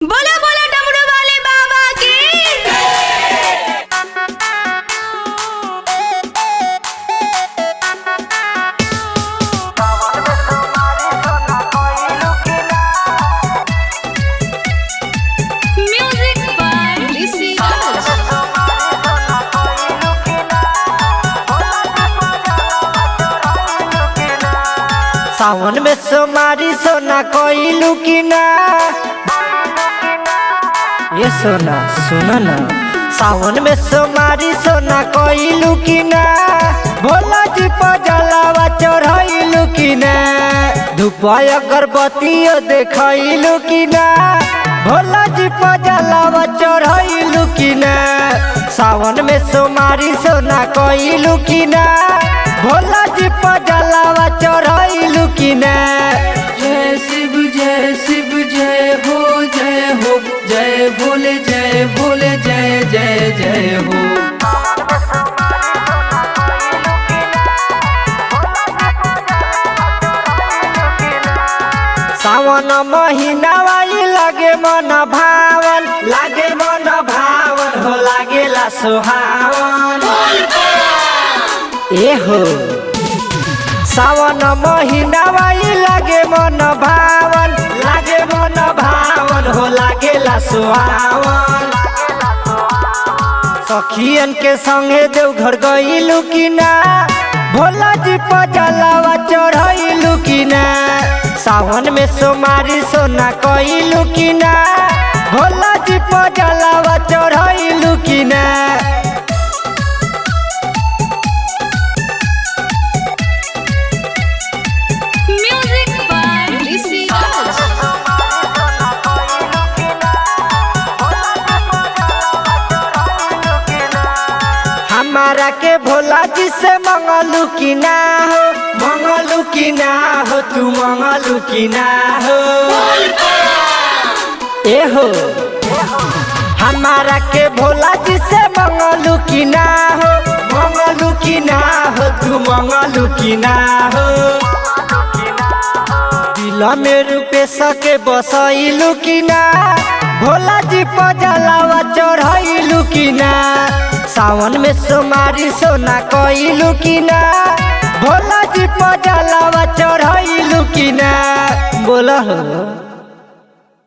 बोलो बोलो डमरू वाले बाबा की। म्यूजिक बाय ऋषि राज। सावन में सोमारी सोना कोइलू की ना। ये सोना सुना ना, सावन में सोमारी सोना कोइलू की ना। भोला जी पर जलावा चढ़ाइलू की ना। धूप अगरबत्तियों देखैलू की ना। भोला जी पर जलावा चढ़ाइलू की ना। सावन में सोमारी सोना कोइलू की ना। भोला जी पर जलावा चढ़ाइलू की ना। जय शिव जय हो जय हो, जय भोले जय जय जय हो। सावन महीना वाली लागे मन भावन, लागे मन भावन हो लागेला सुहावन। ए हो सावन महीना वाली लागे मन भावन, लागे मन भावन हो लागेला सुहावन। सखियन के संगे देवघर गइलू की ना। भोला जी पर जलावा चढ़ाइलू की ना। सावन में सोमारी सोना कइलू की ना। भोला जी पर जलावा चढ़ाइलू की ना। म्यूजिक बाय ऋषि राज। हमारा के भोला जी से मंगलू की ना हो, मंगलू की ना हो, तू मंगलू की ना हो। ए हो हमारा के भोला जी से मंगलू की ना हो, मंगलू की ना हो, तू मंगलू की ना हो। दिल में रुपे सके बसैलू की ना। भोला जी पर जलावा चढ़ाइलू की ना। सावन में सोमारी सोना कइलू की ना। भोला जी पर जलावा चढ़ाइलू की ना। बोला हो।